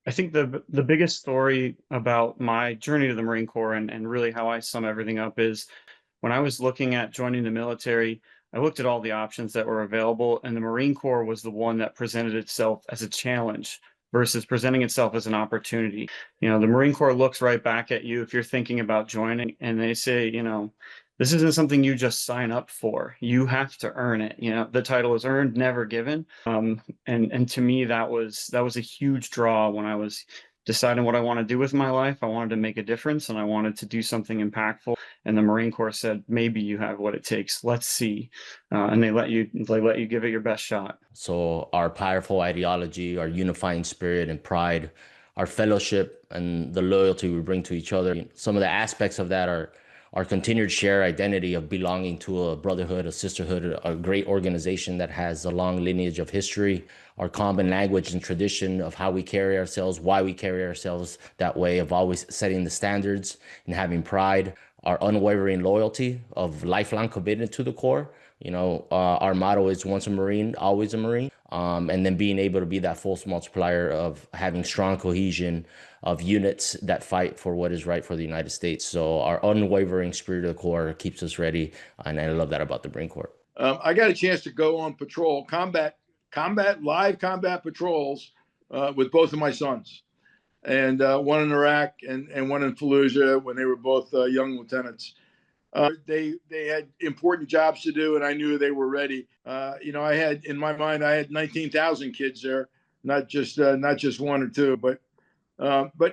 I think the biggest story about my journey to the Marine Corps and really how I sum everything up is when I was looking at joining the military, I looked at all the options that were available, and the Marine Corps was the one that presented itself as a challenge versus presenting itself as an opportunity. The Marine Corps looks right back at you if you're thinking about joining, and they say, this isn't something you just sign up for. You have to earn it. The title is earned, never given. And to me, that was a huge draw when I was deciding what I want to do with my life. I wanted to make a difference, and I wanted to do something impactful. And the Marine Corps said, maybe you have what it takes. Let's see. And they let you give it your best shot. So our powerful ideology, our unifying spirit and pride, our fellowship and the loyalty we bring to each other. Some of the aspects of that are our continued shared identity of belonging to a brotherhood, a sisterhood, a great organization that has a long lineage of history, our common language and tradition of how we carry ourselves, why we carry ourselves that way, of always setting the standards and having pride, our unwavering loyalty of lifelong commitment to the Corps. Our motto is once a Marine, always a Marine. And then being able to be that force multiplier of having strong cohesion of units that fight for what is right for the United States. So our unwavering spirit of the Corps keeps us ready. And I love that about the Marine Corps. I got a chance to go on patrol, live combat patrols with both of my sons, and one in Iraq and one in Fallujah when they were both young lieutenants. They had important jobs to do, and I knew they were ready. I had in my mind, I had 19,000 kids there, not just one or two, but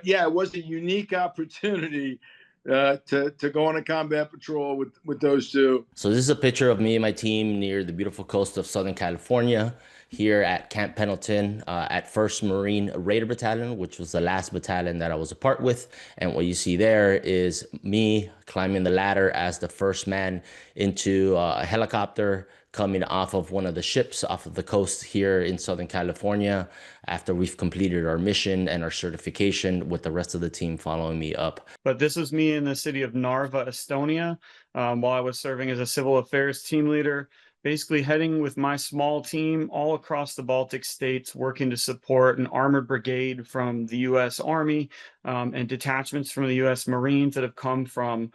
yeah, it was a unique opportunity to go on a combat patrol with those two. So this is a picture of me and my team near the beautiful coast of Southern California, here at Camp Pendleton, at 1st Marine Raider Battalion, which was the last battalion that I was a part with. And what you see there is me climbing the ladder as the first man into a helicopter coming off of one of the ships off of the coast here in Southern California after we've completed our mission and our certification, with the rest of the team following me up. But this was me in the city of Narva, Estonia, while I was serving as a civil affairs team leader, basically heading with my small team all across the Baltic states, working to support an armored brigade from the U.S. Army and detachments from the U.S. Marines that have come from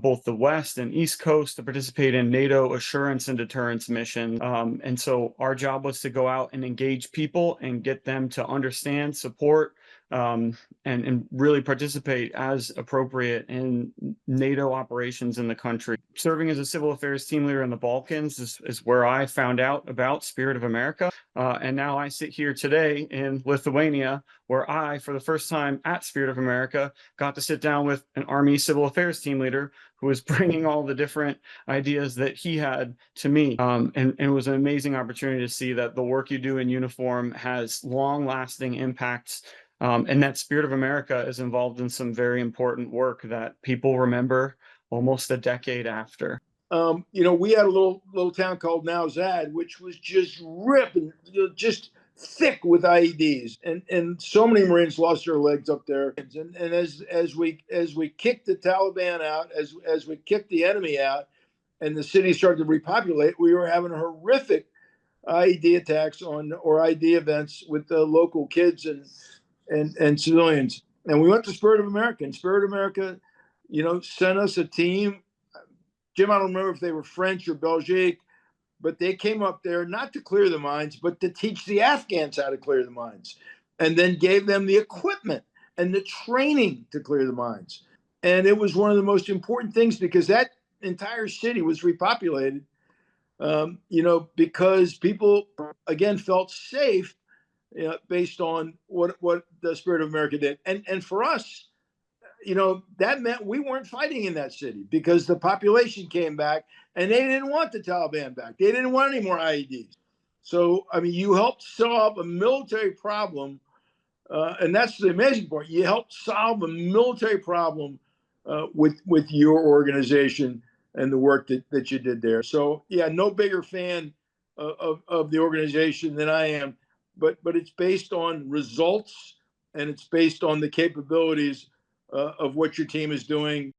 both the West and East Coast to participate in NATO assurance and deterrence mission. And so our job was to go out and engage people and get them to understand, support, and really participate as appropriate in NATO operations in the country. Serving as a civil affairs team leader in the Balkans is where I found out about Spirit of America. And now I sit here today in Lithuania, where I, for the first time at Spirit of America, got to sit down with an Army civil affairs team leader who was bringing all the different ideas that he had to me. And it was an amazing opportunity to see that the work you do in uniform has long-lasting impacts, and that Spirit of America is involved in some very important work that people remember almost a decade after. We had a little town called Nowzad, which was just ripping, just thick with IEDs, and so many Marines lost their legs up there. And as we kicked the Taliban out, as we kicked the enemy out, and the city started to repopulate, we were having horrific IED attacks or IED events with the local kids and civilians. And we went to Spirit of America, and Spirit of America, sent us a team. Jim, I don't remember if they were French or Belgique, but they came up there not to clear the mines, but to teach the Afghans how to clear the mines, and then gave them the equipment and the training to clear the mines. And it was one of the most important things, because that entire city was repopulated, because people, again, felt safe, based on what the Spirit of America did. And for us, that meant we weren't fighting in that city, because the population came back and they didn't want the Taliban back. They didn't want any more IEDs. So, you helped solve a military problem. And that's the amazing part. You helped solve a military problem with your organization and the work that you did there. So, yeah, no bigger fan of the organization than I am. But it's based on results, and it's based on the capabilities of what your team is doing.